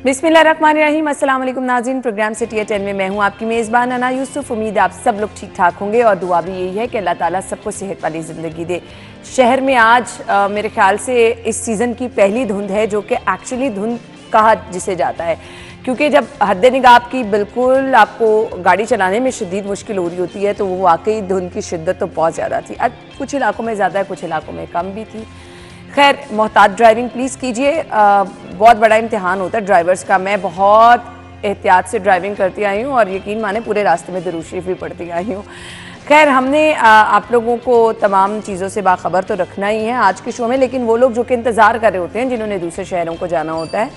बिस्मिल्लाहिर्रहमानिर्रहीम, अस्सलाम वालेकुम नाज़रीन। प्रोग्राम सिटी 10 में मैं हूं आपकी मेज़बान अना यूसुफ। उम्मीद है आप सब लोग ठीक ठाक होंगे और दुआ भी यही है कि अल्लाह ताला सबको सेहत वाली ज़िंदगी दे। शहर में आज मेरे ख्याल से इस सीज़न की पहली धुंध है, जो कि एक्चुअली धुंध कहा जिसे जाता है, क्योंकि जब हद निगाह की बिल्कुल आपको गाड़ी चलाने में शदीद मुश्किल हो रही होती है, तो वो वाकई धुंध की शिद्दत तो बहुत ज़्यादा थी। अब कुछ इलाकों में ज़्यादा है, कुछ इलाकों में कम भी थी। खैर, मोहतात ड्राइविंग प्लीज़ कीजिए। बहुत बड़ा इम्तिहान होता है ड्राइवर्स का। मैं बहुत एहतियात से ड्राइविंग करती आई हूँ और यकीन माने पूरे रास्ते में दुरूद शरीफ भी पढ़ती आई हूँ। खैर, हमने आप लोगों को तमाम चीज़ों से बाखबर तो रखना ही है आज के शो में, लेकिन वो लोग जो कि इंतज़ार कर रहे होते हैं, जिन्होंने दूसरे शहरों को जाना होता है,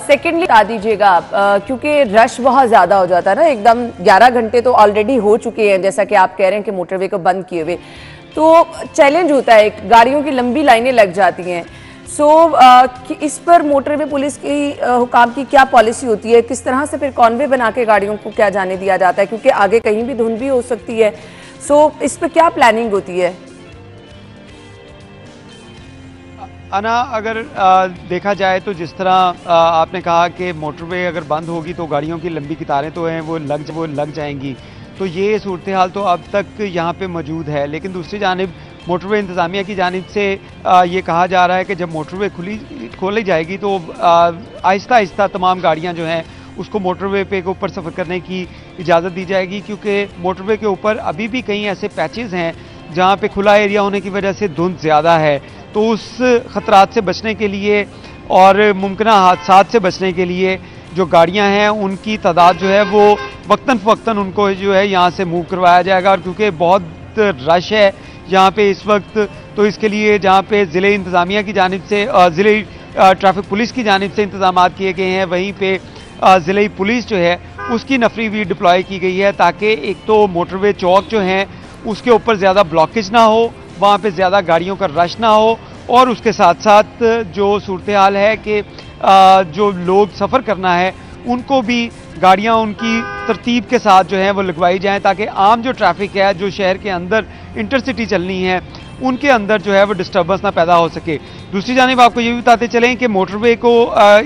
सेकेंडली बता दीजिएगा आप, क्योंकि रश बहुत ज़्यादा हो जाता है ना एकदम। 11 घंटे तो ऑलरेडी हो चुके हैं, जैसा कि आप कह रहे हैं कि मोटरवे को बंद किए हुए, तो चैलेंज होता है, गाड़ियों की लंबी लाइनें लग जाती हैं। कि इस पर मोटरवे पुलिस की हुकाम की क्या पॉलिसी होती है, किस तरह से फिर कॉन्वे बना के गाड़ियों को क्या जाने दिया जाता है, क्योंकि आगे कहीं भी धुंध भी हो सकती है। इस पर क्या प्लानिंग होती है? अना, अगर देखा जाए तो जिस तरह आपने कहा कि मोटरवे अगर बंद होगी तो गाड़ियों की लंबी कतारें तो हैं वो लग जाएंगी, तो ये सूरत हाल तो अब तक यहाँ पे मौजूद है। लेकिन दूसरी जानिब मोटरवे इंतज़ामिया की जानिब से ये कहा जा रहा है कि जब मोटरवे खोली जाएगी तो आहिस्ता आहिस्ता तमाम गाड़ियाँ जो हैं उसको मोटरवे पे के ऊपर सफ़र करने की इजाज़त दी जाएगी, क्योंकि मोटरवे के ऊपर अभी भी कई ऐसे पैचेज़ हैं जहाँ पे खुला एरिया होने की वजह से धुंध ज़्यादा है। तो उस ख़तरात से बचने के लिए और मुमकिन हादसात से बचने के लिए जो गाड़ियां हैं उनकी तादाद जो है वो वक्तन फ़वक्तन उनको जो है यहाँ से मूव करवाया जाएगा। और क्योंकि बहुत रश है यहाँ पे इस वक्त, तो इसके लिए जहाँ पे ज़िले इंतज़ामिया की जानिब से ज़िले ट्रैफिक पुलिस की जानिब से इंतज़ाम किए गए हैं, वहीं पे ज़िले पुलिस जो है उसकी नफरी भी डिप्लॉय की गई है, ताकि एक तो मोटरवे चौक जो हैं उसके ऊपर ज़्यादा ब्लॉकेज ना हो, वहाँ पे ज़्यादा गाड़ियों का रश ना हो, और उसके साथ साथ जो सूरत हाल है कि जो लोग सफ़र करना है उनको भी गाड़ियाँ उनकी तरतीब के साथ जो है वो लगवाई जाएं, ताकि आम जो ट्रैफिक है जो शहर के अंदर इंटरसिटी चलनी है उनके अंदर जो है वो डिस्टर्बेंस ना पैदा हो सके। दूसरी जानिब आपको ये भी बताते चलें कि मोटरवे को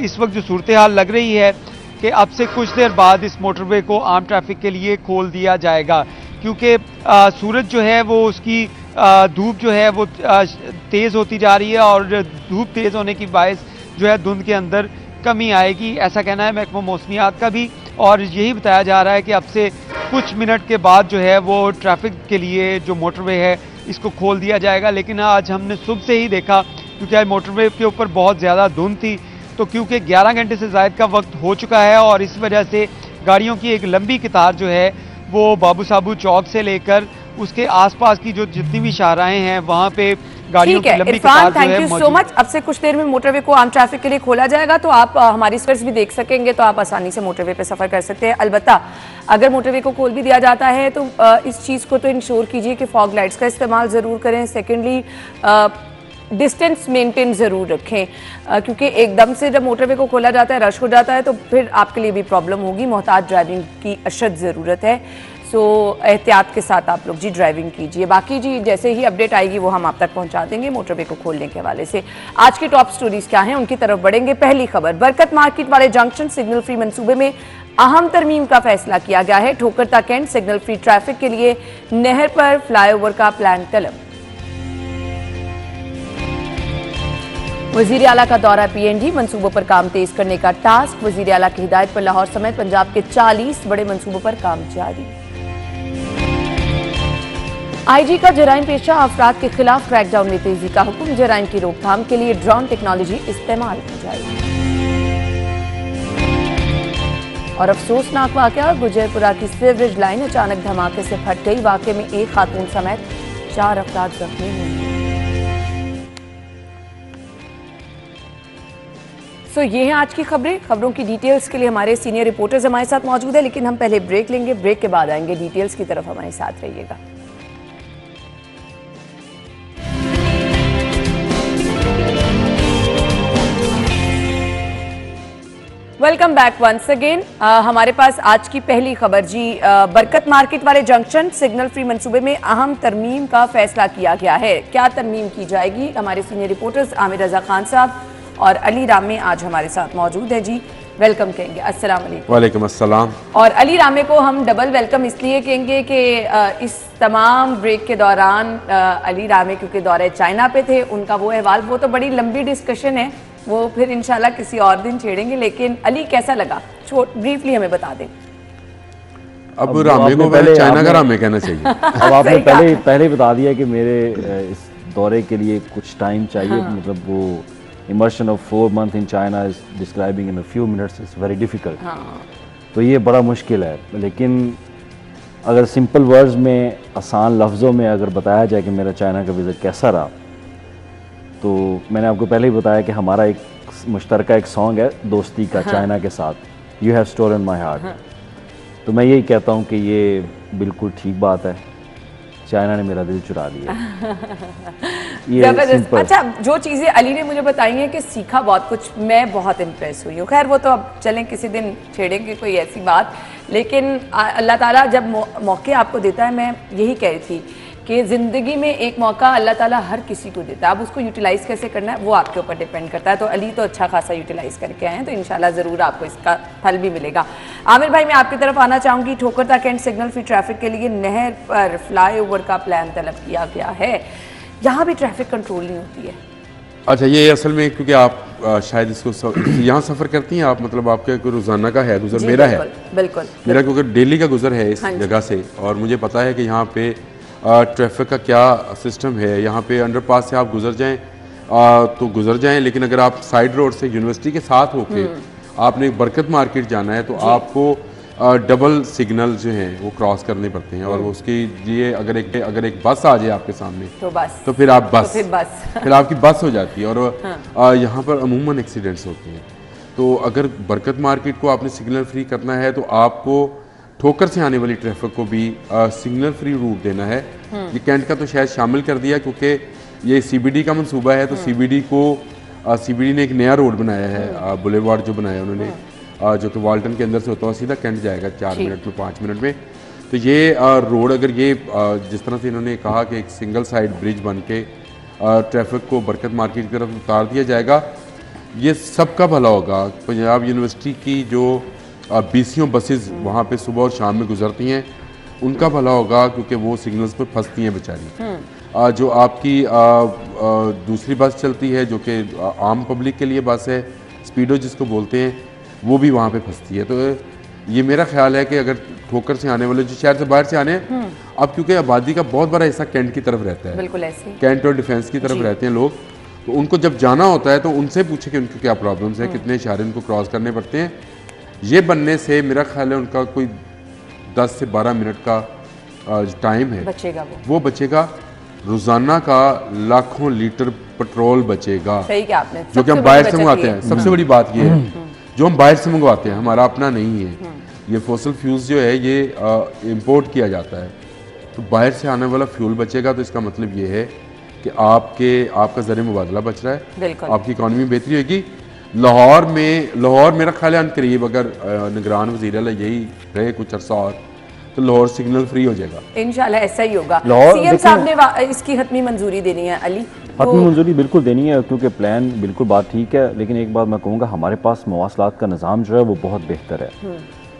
इस वक्त जो सूरत हाल लग रही है कि अब से कुछ देर बाद इस मोटरवे को आम ट्रैफिक के लिए खोल दिया जाएगा, क्योंकि सूरज जो है वो उसकी धूप जो है वो तेज़ होती जा रही है और धूप तेज़ होने की बायस जो है धुंध के अंदर कमी आएगी, ऐसा कहना है महकमा मौसमियात का भी। और यही बताया जा रहा है कि अब से कुछ मिनट के बाद जो है वो ट्रैफिक के लिए जो मोटरवे है इसको खोल दिया जाएगा। लेकिन आज हमने सुबह से ही देखा, क्योंकि आज मोटरवे के ऊपर बहुत ज़्यादा धुंध थी, तो क्योंकि 11 घंटे से ज़ायद का वक्त हो चुका है और इस वजह से गाड़ियों की एक लंबी कतार जो है वो बाबू साबू चौक से लेकर उसके आसपास की जो जितनी भी शाहराएं हैं वहाँ पे गाड़ियों की लंबी कतार जो है। Thank you so much. अब से कुछ देर में मोटरवे को आम ट्रैफिक के लिए खोला जाएगा, तो आप हमारी स्क्रीन्स भी देख सकेंगे, तो आप आसानी से मोटरवे पे सफर कर सकते हैं। अलबत्ता अगर मोटरवे को खोल भी दिया जाता है तो इस चीज़ को तो इंश्योर कीजिए कि फॉग लाइट्स का इस्तेमाल ज़रूर करें। सेकेंडली, डिस्टेंस मेंटेन ज़रूर रखें, क्योंकि एकदम से जब मोटरवे को खोला जाता है, रश हो जाता है, तो फिर आपके लिए भी प्रॉब्लम होगी। मोहतात ड्राइविंग की अशद ज़रूरत है, एहतियात के साथ आप लोग जी ड्राइविंग कीजिए। बाकी जी जैसे ही अपडेट आएगी वो हम आप तक पहुंचा देंगे मोटरवे को खोलने के हवाले से। आज की टॉप स्टोरीज क्या हैं उनकी तरफ बढ़ेंगे। पहली खबर, बरकत मार्केट वाले जंक्शन सिग्नल फ्री मंसूबे में अहम तरमीम का फैसला किया गया है। ठोकरता कैंट सिग्नल फ्री ट्रैफिक के लिए नहर पर फ्लाईओवर का प्लान तलब। वजीर आला का दौरा पीएनडी, मंसूबों पर काम तेज करने का टास्क। वजीर आला की हिदायत पर लाहौर समेत पंजाब के 40 बड़े मंसूबों पर काम जारी। आईजी का जराइम पेशा अफराद के खिलाफ क्रैकडाउन में तेजी का हुक्म। जराइम की रोकथाम के लिए ड्रोन टेक्नोलॉजी इस्तेमाल की जाएगी। और अफसोसनाक वाकया, गुजरपुरा की सीवरेज लाइन अचानक धमाके से फट गई। वाकये में एक खातून समेत 4 अफराद जख्मी हुए। ये हैं आज की खबरें। खबरों की डिटेल्स के लिए हमारे सीनियर रिपोर्टर्स हमारे साथ मौजूद है, लेकिन हम पहले ब्रेक लेंगे। ब्रेक के बाद आएंगे डिटेल्स की तरफ, हमारे साथ रहिएगा। Welcome back once again. हमारे पास आज की पहली खबर जी, बरकत मार्केट वाले जंक्शन सिग्नल फ्री मंसूबे में अहम तरमीम का फैसला किया गया है। क्या तरमीम की जाएगी, हमारे सीनियर रिपोर्टर्स आमिर रजा खान साहब और अली रामी आज हमारे साथ मौजूद हैं जी। वेलकम कहेंगे। अस्सलाम वालेकुम। वालेकुम अस्सलाम। और अली रामे को हम डबल वेलकम इसलिए कहेंगे कि इस तमाम ब्रेक के दौरान अली रामे क्योंकि दौरे चाइना पे थे, उनका वो अहवाल, वो तो बड़ी लंबी डिस्कशन है, वो फिर इंशाल्लाह किसी और दिन छेड़ेंगे। लेकिन अली कैसा लगा, ब्रीफली हमें बता दें। अब रामे को पहले चाइना का रामे कहना चाहिए। अब आपने पहले बता दिया कि मेरे इस दौरे के लिए कुछ टाइम चाहिए। मतलब वो immersion of 4 months in China is describing in a few minutes is very difficult। तो ये बड़ा मुश्किल है। लेकिन अगर सिंपल वर्ड्स में, आसान लफ्ज़ों में अगर बताया जाए कि मेरा चाइना का विज़िट कैसा रहा, तो मैंने आपको पहले ही बताया कि हमारा एक मुश्तरका एक सॉन्ग है दोस्ती का चाइना के साथ, you have stolen my heart. तो मैं यही कहता हूँ कि ये बिल्कुल ठीक बात है, चाइना ने मेरा दिल चुरा लिया। जबरदस्त। अच्छा, जो चीज़ें अली ने मुझे बताई हैं कि सीखा बहुत कुछ, मैं बहुत इम्प्रेस हुई हूँ। खैर वो तो अब चलें किसी दिन छेड़ेंगे कोई ऐसी बात। लेकिन अल्लाह ताला जब मौके आपको देता है, मैं यही कह रही थी कि ज़िंदगी में एक मौका अल्लाह ताला हर किसी को देता है। अब उसको यूटिलाइज़ कैसे करना है वो आपके ऊपर डिपेंड करता है। तो अली तो अच्छा खासा यूटिलाइज़ करके आए हैं, तो इंशाल्लाह ज़रूर आपको इसका फल भी मिलेगा। आमिर भाई, मैं आपकी तरफ आना चाहूँगी। ठोकर कैंट सिग्नल फ्री ट्रैफिक के लिए नहर पर फ्लाईओवर का प्लान तलब किया गया है, यहाँ भी ट्रैफिक कंट्रोल नहीं होती है। अच्छा, ये असल में क्योंकि आप शायद इसको यहाँ सफ़र करती हैं आप, मतलब आपका कोई रोज़ाना का है गुज़र, मेरा है बिल्कुल मेरा क्योंकि डेली का गुज़र है इस जगह से, और मुझे पता है कि यहाँ पे ट्रैफिक का क्या सिस्टम है। यहाँ पे अंडरपास से आप गुजर जाएं तो गुजर जाएं, लेकिन अगर आप साइड रोड से यूनिवर्सिटी के साथ होके आपने बरकत मार्केट जाना है तो आपको डबल सिग्नल जो हैं वो क्रॉस करने पड़ते हैं। और उसके लिए अगर एक बस आ जाए आपके सामने तो फिर आप फिर आपकी बस हो जाती है। और यहाँ पर अमूमन एक्सीडेंट्स होते हैं। तो अगर बरकत मार्केट को आपने सिग्नल फ्री करना है तो आपको ठोकर से आने वाली ट्रैफिक को भी सिग्नल फ्री रूट देना है। ये कैंट का तो शायद शामिल कर दिया क्योंकि ये सीबीडी का मंसूबा है। तो सीबीडी ने एक नया रोड बनाया है, बुलेवार्ड जो बनाया उन्होंने, जो कि वाल्टन के अंदर से होता हुआ सीधा कैंट जाएगा 4 मिनट में, 5 मिनट में। तो ये रोड अगर ये जिस तरह से इन्होंने कहा कि एक सिंगल साइड ब्रिज बन के ट्रैफिक को बरकत मार्केट की तरफ उतार दिया जाएगा, ये सबका भला होगा। पंजाब यूनिवर्सिटी की जो बीसियों बसेस वहाँ पे सुबह और शाम में गुजरती हैं, उनका भला होगा क्योंकि वो सिग्नल्स पर फंसती हैं बेचारी। जो आपकी दूसरी बस चलती है जो कि आम पब्लिक के लिए बस है, स्पीडो जिसको बोलते हैं, वो भी वहाँ पे फंसती है। तो ये मेरा ख्याल है कि अगर ठोकर से आने वाले जो शहर से बाहर से आने हैं, अब क्योंकि आबादी का बहुत बड़ा हिस्सा कैंट की तरफ रहता है, बिल्कुल ऐसे कैंट और डिफेंस की तरफ रहते हैं लोग, तो उनको जब जाना होता है तो उनसे पूछे कि उनकी क्या प्रॉब्लम्स है, कितने इशारे उनको क्रॉस करने पड़ते हैं। ये बनने से मेरा ख्याल है उनका कोई 10 से 12 मिनट का टाइम है बचेगा, वो बचेगा। रोजाना का लाखों लीटर पेट्रोल बचेगा, सही क्या आपने, जो कि हम बाहर से मंगवाते हैं। सबसे बड़ी बात ये है जो हम बाहर से मंगवाते हैं, हमारा अपना नहीं है। ये फॉसिल फ्यूल्स जो है ये इंपोर्ट किया जाता है, तो बाहर से आने वाला फ्यूल बचेगा। तो इसका मतलब ये है कि आपका ज़रिए मुबादला बच रहा है, आपकी इकॉनमी बेहतरी होगी। लाहौर मेरा ख्याल है अनकरीब अगर निगरान वज़ीर आला यही रहे कुछ अर्सा और, तो लाहौर सिग्नल फ्री हो जाएगा। इंशाल्लाह ऐसा ही होगा। सीएम साहब ने इसकी हतमी मंजूरी देनी है अली, हतमी मंजूरी बिल्कुल देनी है क्योंकि प्लान बिल्कुल बात ठीक है। लेकिन एक बात मैं कहूँगा, हमारे पास मवासलात का निज़ाम जो है वो बहुत बेहतर है।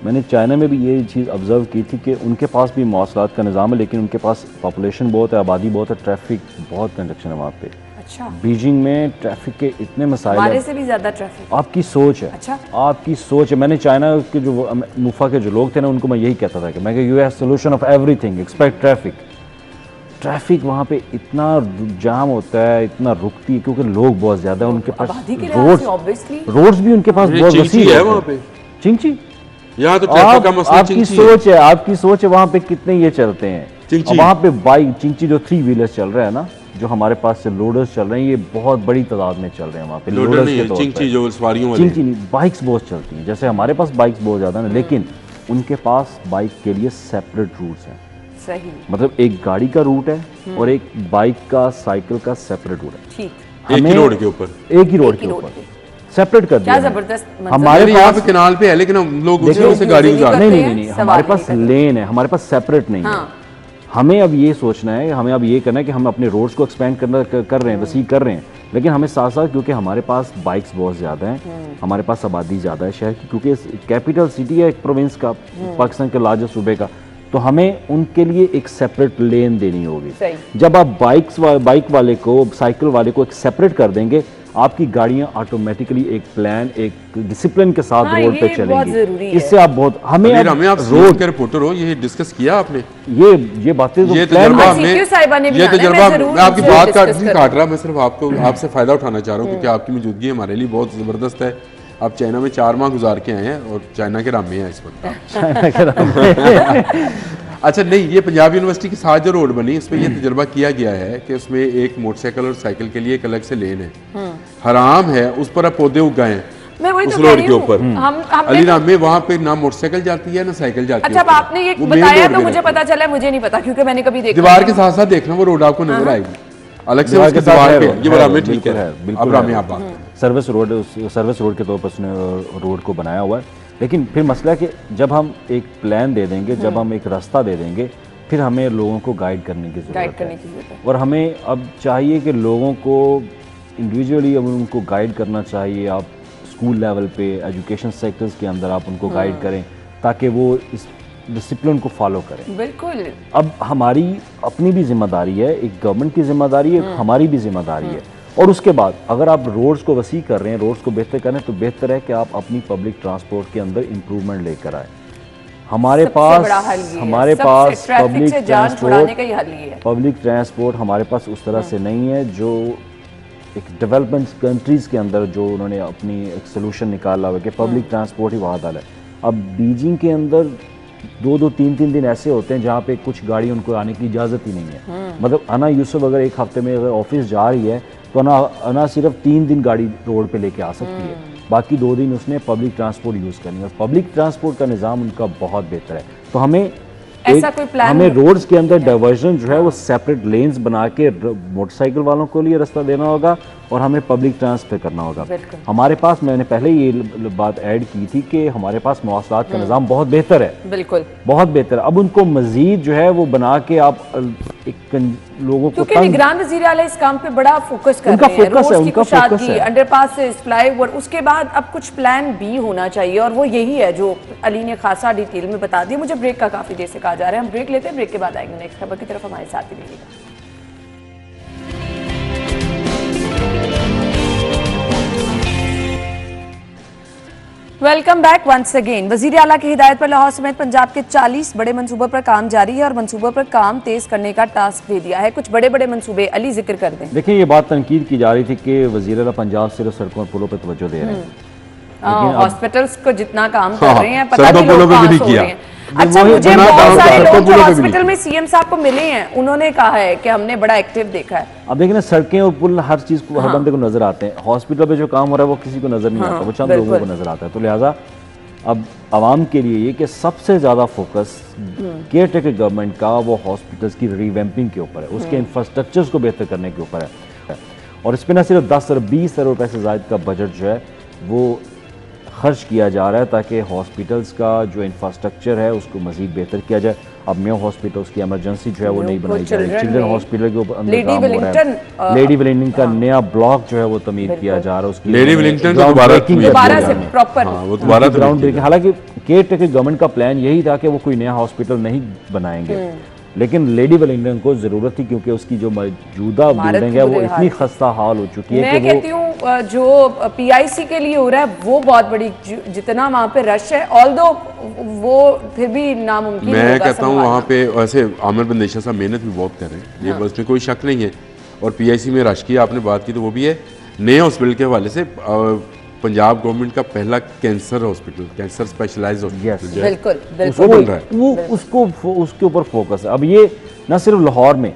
मैंने चाइना में भी ये चीज़ ऑब्जर्व की थी कि उनके पास भी मवासलात का निज़ाम है, लेकिन उनके पास पॉपुलेशन बहुत है, आबादी बहुत है, ट्रैफिक बहुत कंजक्शन है वहाँ पे। अच्छा, बीजिंग में ट्रैफिक के इतने मसाइल हमारे से भी ज़्यादा ट्रैफिक। आपकी सोच है। अच्छा, आपकी सोच है। मैंने चाइना के जो मुफा के जो लोग थे ना, उनको मैं यही कहता था कि मैं you have solution of everything expect traffic वहाँ पे इतना जाम होता है, इतना रुकती है क्योंकि लोग बहुत ज़्यादा हैं। उनके पास रोड्स भी उनके पास बहुत वसीअ है वहाँ पे। चिंची यहाँ तो आपकी सोच है वहाँ पे कितने ये चलते हैं। वहाँ पे बाइक चिंची जो 3 व्हीलर्स चल रहा है ना, जो हमारे पास से लोडर्स चल रहे हैं, ये बहुत बड़ी तादाद में चल रहे हैं वहाँ पे। लोडर्स के तौर पे चिंची नहीं, बाइक्स बहुत चलती हैं। जैसे हमारे पास बाइक्स बहुत ज़्यादा है, लेकिन उनके पास बाइक के लिए सेपरेट रूट्स हैं। सही, मतलब एक गाड़ी का रूट है और एक बाइक का, साइकिल का सेपरेट रूट है। ठीक, एक ही रोड के ऊपर सेपरेट कर दिया। जबरदस्त। हमारे यहाँ पे किनाल पे है, लेकिन हम लोग उससे गाड़ी गुजारते हैं। नहीं, हमारे पास लेन है, हमारे पास सेपरेट नहीं है। हमें अब ये सोचना है, हमें अब ये करना है कि हम अपने रोड्स को एक्सपेंड कर रहे हैं, वसी कर रहे हैं, लेकिन हमें साथ साथ, क्योंकि हमारे पास बाइक्स बहुत ज़्यादा हैं, हमारे पास आबादी ज़्यादा है शहर की, क्योंकि कैपिटल सिटी है एक प्रोविंस का, पाकिस्तान के लार्जेस्ट सूबे का, तो हमें उनके लिए एक सेपरेट लेन देनी होगी। जब आप बाइक वाले को, साइकिल वाले को एक सेपरेट कर देंगे, आपकी गाड़ियां ऑटोमेटिकली एक प्लान, एक डिसिप्लिन के साथ रोड पे चलेंगी। इससे आप बहुत हमें आप रोड के रिपोर्टर हो, ये डिस्कस किया आपने? ये बातें तो ये तजर्बा मैं आपकी बात काट रहा, मैं सिर्फ आपसे फायदा उठाना चाह रहा हूँ, क्योंकि आपकी मौजूदगी हमारे लिए बहुत जबरदस्त है। आप चाइना में 4 माह गुजार के आए हैं और चाइना के राम में हैं इस वक्त। अच्छा, नहीं, ये पंजाब यूनिवर्सिटी के साथ जो रोड बनी उसमें ये तजर्बा किया गया है कि उसमें एक मोटरसाइकिल और साइकिल के लिए एक अलग से लेन है, हराम है उस पर आप पौधे उगाए उस रोड के ऊपर। अली राम में वहाँ पे ना मोटरसाइकिल जाती है ना साइकिल जाती है। अच्छा, आपने ये बताया तो मुझे पता चला, मुझे नहीं पता क्योंकि मैंने कभी देखा। दीवार के साथ साथ देखना वो रोड आपको नजर आएगी अलग से उसके दीवार पे। ये बड़ा में ठीक है, बिल्कुल सर्विस रोड के तौर पर उसने रोड को बनाया हुआ है। लेकिन फिर मसला कि जब हम एक प्लान दे देंगे, जब हम एक रास्ता दे देंगे, फिर हमें लोगों को गाइड करने की ज़रूरत है। और हमें अब चाहिए कि लोगों को इंडिविजुअली अब उनको गाइड करना चाहिए। आप स्कूल लेवल पे, एजुकेशन सेक्टर्स के अंदर आप उनको गाइड करें ताकि वो इस डिसिप्लिन को फॉलो करें। बिल्कुल। अब हमारी अपनी भी जिम्मेदारी है, एक गवर्नमेंट की जिम्मेदारी है, हमारी भी जिम्मेदारी है। और उसके बाद अगर आप रोड्स को वसी कर रहे हैं, रोड्स को बेहतर कर रहे हैं, तो बेहतर है कि आप अपनी पब्लिक ट्रांसपोर्ट के अंदर इम्प्रूवमेंट लेकर आए। हमारे पास पब्लिक ट्रांसपोर्ट हमारे पास उस तरह से नहीं है जो एक डेवलपमेंट कंट्रीज़ के अंदर जो उन्होंने अपनी एक सोल्यूशन निकाला हुआ कि पब्लिक ट्रांसपोर्ट ही बहुत हाल है। अब बीजिंग के अंदर 2-2, 3-3 दिन ऐसे होते हैं जहाँ पे कुछ गाड़ी उनको आने की इजाज़त ही नहीं है। मतलब अना यूसुफ अगर एक हफ्ते में अगर ऑफिस जा रही है तो अना सिर्फ 3 दिन गाड़ी रोड पे लेके आ सकती है, बाकी 2 दिन उसने पब्लिक ट्रांसपोर्ट यूज़ करनी है। और पब्लिक ट्रांसपोर्ट का निज़ाम उनका बहुत बेहतर है। तो हमें रोड्स के अंदर डाइवर्जन जो है वो सेपरेट लेन्स बना के मोटरसाइकिल वालों के लिए रास्ता देना होगा और हमें पब्लिक ट्रांसफर करना होगा। हमारे पास, मैंने पहले ये बात ऐड की थी कि हमारे पास मवासलात का निज़ाम बहुत बेहतर है, बिल्कुल बहुत बेहतर है। अब उनको मजीद जो है वो बना के आप एक लोगों को, क्योंकि निगरान वज़ीर आला इस काम पे बड़ा फोकस कर रहे हैं, रोड्स की कुशादगी, अंडरपासेस, फ्लाईओवर, उसके बाद अब कुछ प्लान बी होना चाहिए और वो यही है जो अली ने खासा डिटेल में बता दिया। मुझे ब्रेक का काफी देर से कहा जा रहा है, हम ब्रेक लेते हैं, ब्रेक के बाद आएंगे नेक्स्ट खबर की तरफ, हमारे साथ ही रहिएगा। Welcome back once again. वजीर आला की हिदायत पर लाहौर समेत पंजाब के 40 बड़े मंसूबों पर काम जारी है और मंसूबों पर काम तेज करने का टास्क दे दिया है। कुछ बड़े बड़े मंसूबे अली जिक्र कर दें। देखिए, ये बात तनकीद की जा रही थी कि वजीर आला पंजाब सिर्फ सड़कों और पुलों पर तवज्जो दे रहे हैं, हॉस्पिटल्स को जितना काम कर रहे हैं पता नहीं लोग पास हो रहे हैं। अच्छा, मुझे बहुत सारे लोग जो हॉस्पिटल में सीएम साहब को मिले हैं उन्होंने कहा है कि हमने बड़ा एक्टिव देखा है। अब देखिए ना, सड़कें और पुल हर चीज को, हर बंदे को नजर आते हैं। हॉस्पिटल पे जो काम हो रहा है वो किसी को नजर नहीं आता, वो चंद लोगों को नजर आता है। तो लिहाजा अब आवाम के लिए ये कि सबसे ज्यादा फोकस केयर टेकर गवर्नमेंट का वो हॉस्पिटल्स की रिवैम्पिंग के ऊपर है, उसके इंफ्रास्ट्रक्चर्स को बेहतर करने के ऊपर है। और इस पर ना सिर्फ 10 अरब 20 अरब रुपए से ज्यादा का बजट जो है वो खर्च किया जा रहा है ताकि हॉस्पिटल्स का जो इंफ्रास्ट्रक्चर है उसको मजीद बेहतर किया जाए। अब मेयो हॉस्पिटल उसकी इमरजेंसी जो है वो नहीं बनाई जा रही, चिल्ड्रन हॉस्पिटल के ऊपर अंदर काम हो रहा है। लेडी वेलिंगटन का नया ब्लॉक जो है वो तमीर किया जा रहा है, उसकी लेडी वेलिंगटन दोबारा से प्रॉपर ग्राउंड ब्रेकिंग। हालांकि केयर टेकर गवर्नमेंट का प्लान यही था कि वो कोई नया हॉस्पिटल नहीं बनाएंगे, लेकिन लेडी वेलिंगटन को जरूरत थी क्योंकि उसकी जो मौजूदा बिल्डिंग है वो इतनी खस्ता हाल हो चुकी है। मैं कहती हूँ जो पीआईसी के लिए हो रहा है वो बहुत बड़ी, जितना वहाँ पे रश है, ऑल्दो वो फिर भी नामुमकिन। मैं कहता हूँ वहाँ पे वैसे आमिर बंदेशा साहब मेहनत भी बहुत कर रहे हैं, ये उसमें कोई शक नहीं है। और पीआईसी में रश की आपने बात की तो वो भी है। नए हॉस्पिटल के हवाले से पंजाब गवर्नमेंट का पहला cancer hospital, cancer specialised hospital बिल्कुल बन रहा है, वो उसके ऊपर फोकस है। अब ये न सिर्फ लाहौर में,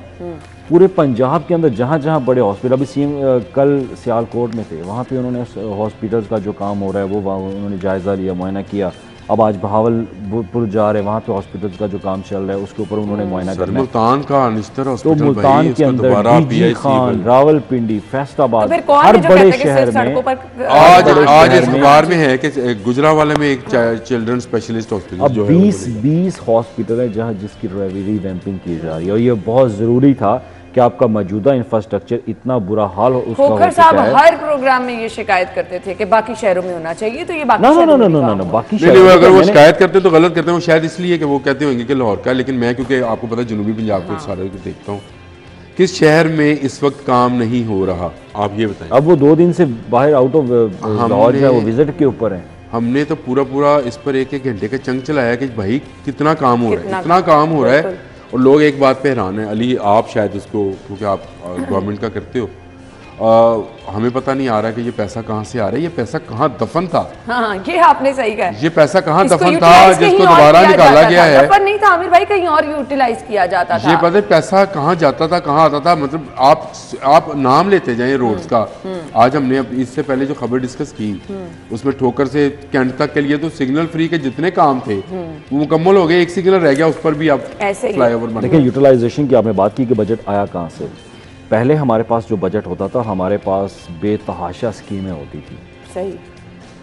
पूरे पंजाब के अंदर जहाँ जहाँ बड़े हॉस्पिटल, अभी सीएम कल सियालकोट में थे, वहाँ पे उन्होंने हॉस्पिटल्स का जो काम हो रहा है वो उन्होंने जायज़ा लिया, मुआयना किया। अब आज बहावलपुर जा रहे हैं, वहाँ पे हॉस्पिटल्स का जो काम चल रहा है उसके ऊपर उन्होंने मुआयना करना। मुल्तान का अनिश्तर हॉस्पिटल, तो मुल्तान के अंदर डीजी खान, रावलपिंडी, फैसलाबाद, हर बड़े शहर में आज इस अखबार में है कि गुजरावाला में एक चिल्ड्रन स्पेशलिस्ट हॉस्पिटल जो है 20 हॉस्पिटल है जहाँ जिसकी रिवैम्पिंग की जा रही है। और ये बहुत ज़रूरी था कि आपका मौजूदा इंफ्रास्ट्रक्चर इतना बुरा हाल हो उसका खोखर साहब हर प्रोग्राम में ये शिकायत करते थे कि बाकी शहरों में होना चाहिए, तो ये बाकी बाकी अगर वो शिकायत करते तो गलत करते हैं, वो शायद इसलिए कि वो कहते होंगे कि लाहौर का, लेकिन मैं क्योंकि आपको पता है जनूबी पंजाब को सारे को देखता हूँ, किस शहर में इस वक्त काम नहीं हो रहा, आप ये बताएं। अब वो 2 दिन से बाहर आउट ऑफ लाहौर जो है वो विजिट के ऊपर है। हमने तो पूरा इस पर 1-1 घंटे का चंग चलाया कि भाई कितना काम हो रहा है, कितना काम हो रहा है, और लोग एक बात पे हैरान है। अली आप शायद उसको, क्योंकि आप गवर्नमेंट का करते हो, हमें पता नहीं आ रहा कि ये पैसा कहाँ से आ रहा है, ये पैसा कहाँ दफन था। हाँ, ये आपने सही कहा, ये पैसा कहाँ दफन था जिसको दोबारा निकाला गया है। दफन नहीं था आमिर भाई, कहीं और यूटिलाइज किया जाता था। ये पता है पैसा कहाँ जाता था, कहाँ आता था, मतलब आप नाम लेते जाए रोड्स का। आज हमने इससे पहले जो खबर डिस्कस की उसमें ठोकर से कैंट तक के लिए तो सिग्नल फ्री के जितने काम थे वो मुकम्मल हो गए, एक सिग्नल रह गया, उस पर भी आप फ्लाईओवर बन। देखिए यूटिलाइजेशन की आपने बात की कि बजट आया कहाँ से। पहले हमारे पास जो बजट होता था, हमारे पास बेतहाशा स्कीमें होती थी। सही,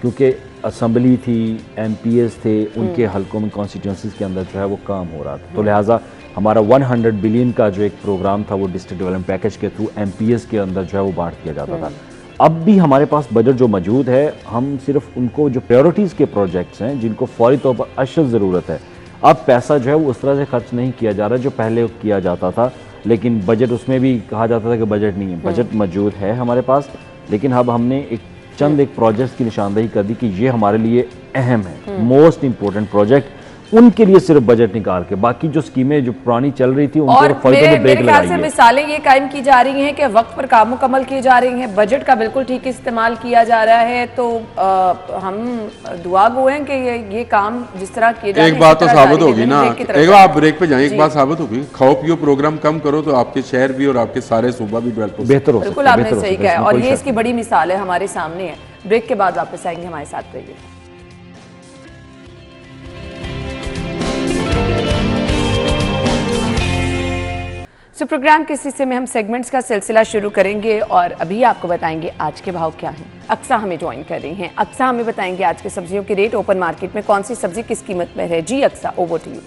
क्योंकि असम्बली थी, MPs थे, उनके हलकों में कॉन्स्टिट्यूंसीज के अंदर जो है वो काम हो रहा था, तो लिहाजा हमारा 100 बिलियन का जो एक प्रोग्राम था वो डिस्ट्रिक्ट डेवलपमेंट पैकेज के थ्रू MPs के अंदर जो है वो बांट दिया जाता था। अब भी हमारे पास बजट जो मौजूद है, हम सिर्फ उनको जो प्रायोरिटीज़ के प्रोजेक्ट्स हैं जिनको फौरी तौर पर अशद ज़रूरत है, अब पैसा जो है वो उस तरह से खर्च नहीं किया जा रहा जो पहले किया जाता था। लेकिन बजट, उसमें भी कहा जाता था कि बजट नहीं है, बजट मौजूद है हमारे पास, लेकिन अब हमने एक प्रोजेक्ट्स की निशानदेही कर दी कि ये हमारे लिए अहम है, मोस्ट इंपॉर्टेंट प्रोजेक्ट, उनके लिए सिर्फ बजट निकाल के, बाकी जो स्कीमें जो पुरानी चल रही थी उनको मेरे ख्याल से मिसालें ये कायम की जा रही हैं कि वक्त पर काम मुकम्मल किए जा रहे हैं, बजट का बिल्कुल ठीक इस्तेमाल किया जा रहा है। तो हम दुआ गो हैं कि ये काम जिस तरह किए जा रहे हैं, एक बात तो साबित होगी ना, एक बार आप ब्रेक पे जाएं, एक बात साबित होगी, खाओ पियो प्रोग्राम कम करो तो आपके शहर भी और आपके सारे सूबा भी बेहतर हो। बिल्कुल आपने सही कहा, और ये इसकी बड़ी मिसाल है, हमारे सामने है। ब्रेक के बाद वापस आएंगे, हमारे साथ रहिए। प्रोग्राम के हिस्से में हम सेगमेंट्स का सिलसिला शुरू करेंगे और अभी आपको बताएंगे आज के भाव क्या हैं। अक्सा हमें ज्वाइन कर रही हैं। अक्सा हमें बताएंगे आज के सब्जियों के रेट, ओपन मार्केट में कौन सी सब्जी किस कीमत में है। जी अक्सा, ओवर टू यू।